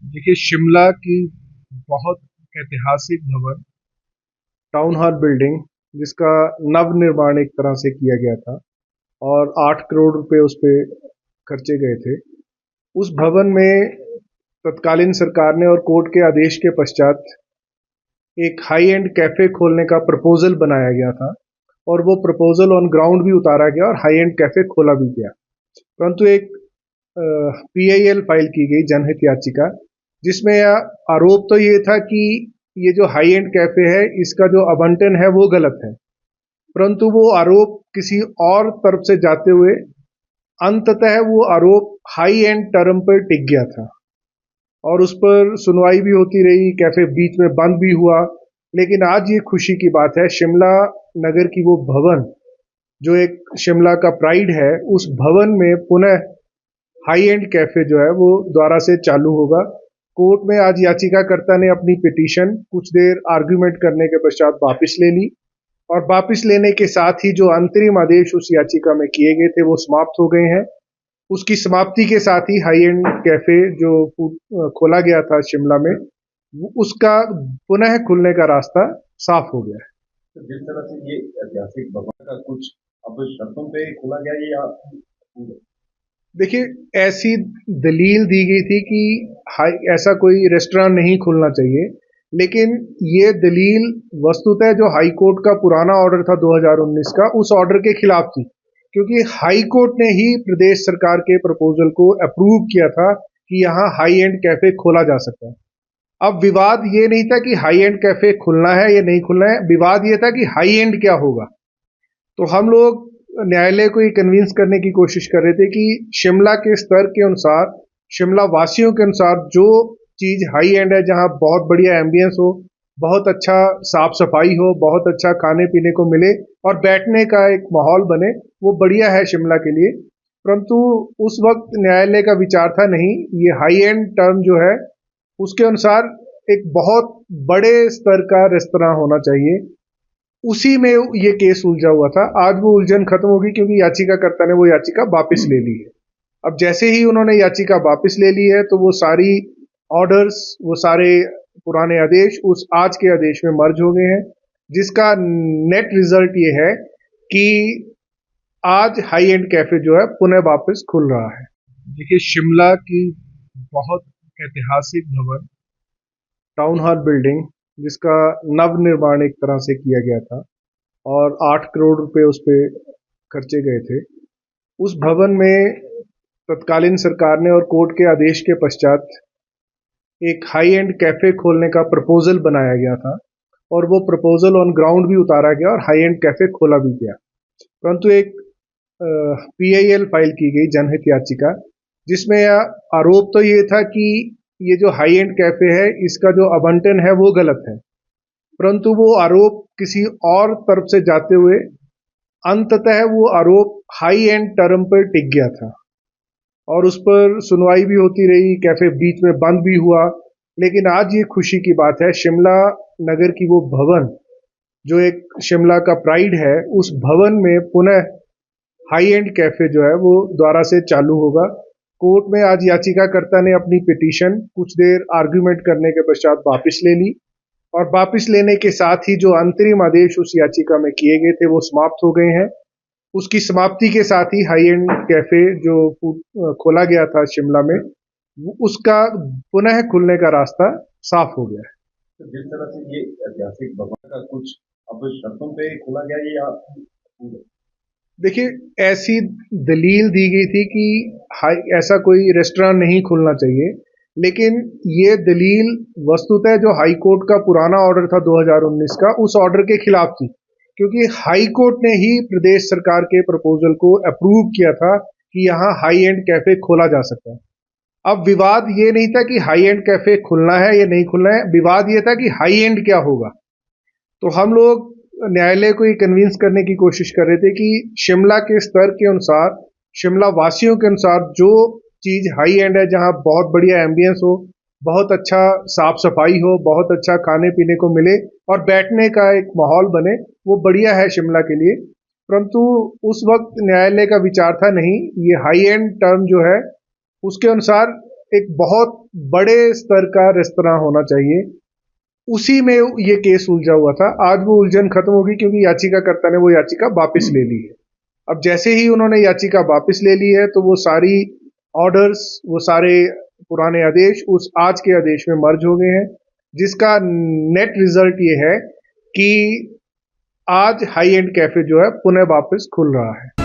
देखिए, शिमला की बहुत ऐतिहासिक भवन टाउन हॉल बिल्डिंग, जिसका नव निर्माण एक तरह से किया गया था और 8 करोड़ रुपए उस पे खर्चे गए थे। उस भवन में तत्कालीन सरकार ने और कोर्ट के आदेश के पश्चात एक हाई एंड कैफे खोलने का प्रपोजल बनाया गया था और वो प्रपोजल ऑन ग्राउंड भी उतारा गया और हाई एंड कैफे खोला भी गया। परंतु एक पीआईएल फाइल की गई जनहित याचिका, जिसमें आरोप तो ये था कि ये जो हाई एंड कैफे है इसका जो आवंटन है वो गलत है। परंतु वो आरोप किसी और तरफ से जाते हुए अंततः वो आरोप हाई एंड टर्म पर टिक गया था और उस पर सुनवाई भी होती रही, कैफे बीच में बंद भी हुआ। लेकिन आज ये खुशी की बात है, शिमला नगर की वो भवन जो एक शिमला का प्राइड है, उस भवन में पुनः हाई एंड कैफे जो है वो दोबारा से चालू होगा। कोर्ट में आज याचिकाकर्ता ने अपनी पिटीशन कुछ देर आर्ग्यूमेंट करने के पश्चात वापस ले ली और वापस लेने के साथ ही जो अंतरिम आदेश उस याचिका में किए गए थे वो समाप्त हो गए हैं। उसकी समाप्ति के साथ ही हाई एंड कैफे जो खोला गया था शिमला में, उसका पुनः खुलने का रास्ता साफ हो गया है। तो जिस तरह से ये ऐतिहासिक भवन का कुछ अब शर्तों पे खोला गया ये आप देखिए, ऐसी दलील दी गई थी कि ऐसा कोई रेस्टोरेंट नहीं खुलना चाहिए, लेकिन ये दलील वस्तुतः जो हाई कोर्ट का पुराना ऑर्डर था 2019 का, उस ऑर्डर के खिलाफ थी, क्योंकि हाई कोर्ट ने ही प्रदेश सरकार के प्रपोजल को अप्रूव किया था कि यहाँ हाई एंड कैफे खोला जा सकता है। अब विवाद ये नहीं था कि हाई एंड कैफे खुलना है या नहीं खुलना है, विवाद ये था कि हाई एंड क्या होगा। तो हम लोग न्यायालय को ये कन्विंस करने की कोशिश कर रहे थे कि शिमला के स्तर के अनुसार, शिमला वासियों के अनुसार जो चीज हाई एंड है, जहां बहुत बढ़िया एम्बियंस हो, बहुत अच्छा साफ सफाई हो, बहुत अच्छा खाने पीने को मिले और बैठने का एक माहौल बने, वो बढ़िया है शिमला के लिए। परंतु उस वक्त न्यायालय का विचार था नहीं, ये हाई एंड टर्म जो है उसके अनुसार एक बहुत बड़े स्तर का रेस्तरां होना चाहिए। उसी में ये केस उलझा हुआ था। आज वो उलझन खत्म होगी क्योंकि याचिकाकर्ता ने वो याचिका वापस ले ली है। अब जैसे ही उन्होंने याचिका वापस ले ली है तो वो सारी ऑर्डर्स, वो सारे पुराने आदेश उस आज के आदेश में मर्ज हो गए हैं, जिसका नेट रिजल्ट ये है कि आज हाई एंड कैफे जो है पुनः वापस खुल रहा है। देखिए, शिमला की बहुत ऐतिहासिक भवन टाउन हॉल बिल्डिंग, जिसका नव निर्माण एक तरह से किया गया था और 8 करोड़ रुपए उस पे खर्चे गए थे। उस भवन में तत्कालीन सरकार ने और कोर्ट के आदेश के पश्चात एक हाई एंड कैफे खोलने का प्रपोजल बनाया गया था और वो प्रपोजल ऑन ग्राउंड भी उतारा गया और हाई एंड कैफे खोला भी गया। परंतु एक पीआईएल फाइल की गई जनहित याचिका, जिसमें आरोप तो ये था कि ये जो हाई एंड कैफे है इसका जो आवंटन है वो गलत है। परंतु वो आरोप किसी और तरफ से जाते हुए अंततः वो आरोप हाई एंड टर्म पर टिक गया था और उस पर सुनवाई भी होती रही, कैफे बीच में बंद भी हुआ। लेकिन आज ये खुशी की बात है, शिमला नगर की वो भवन जो एक शिमला का प्राइड है, उस भवन में पुनः हाई एंड कैफे जो है वो दोबारा से चालू होगा। कोर्ट में आज याचिकाकर्ता ने अपनी पिटीशन कुछ देर आर्ग्यूमेंट करने के पश्चात वापस ले ली और वापस लेने के साथ ही जो अंतरिम आदेश उस याचिका में किए गए थे वो समाप्त हो गए हैं। उसकी समाप्ति के साथ ही हाई एंड कैफे जो खोला गया था शिमला में, उसका पुनः खुलने का रास्ता साफ हो गया है। तो जिस तरह से ये ऐतिहासिक भवन का कुछ अब शर्तों पे खोला गया ये आप देखिए, ऐसी दलील दी गई थी कि ऐसा कोई रेस्टोरेंट नहीं खुलना चाहिए, लेकिन ये दलील वस्तुतः जो हाई कोर्ट का पुराना ऑर्डर था 2019 का, उस ऑर्डर के खिलाफ थी, क्योंकि हाई कोर्ट ने ही प्रदेश सरकार के प्रपोजल को अप्रूव किया था कि यहाँ हाई एंड कैफे खोला जा सकता है। अब विवाद ये नहीं था कि हाई एंड कैफे खुलना है या नहीं खुलना है, विवाद ये था कि हाई एंड क्या होगा। तो हम लोग न्यायालय को ये कन्विंस करने की कोशिश कर रहे थे कि शिमला के स्तर के अनुसार, शिमला वासियों के अनुसार जो चीज हाई एंड है, जहां बहुत बढ़िया एम्बियंस हो, बहुत अच्छा साफ सफाई हो, बहुत अच्छा खाने पीने को मिले और बैठने का एक माहौल बने, वो बढ़िया है शिमला के लिए। परंतु उस वक्त न्यायालय का विचार था नहीं, ये हाई एंड टर्म जो है उसके अनुसार एक बहुत बड़े स्तर का रेस्तरां होना चाहिए, उसी में ये केस उलझा हुआ था। आज वो उलझन खत्म होगी क्योंकि याचिकाकर्ता ने वो याचिका वापस ले ली है। अब जैसे ही उन्होंने याचिका वापस ले ली है तो वो सारी ऑर्डर्स, वो सारे पुराने आदेश उस आज के आदेश में मर्ज हो गए हैं, जिसका नेट रिजल्ट ये है कि आज हाई एंड कैफे जो है पुनः वापस खुल रहा है।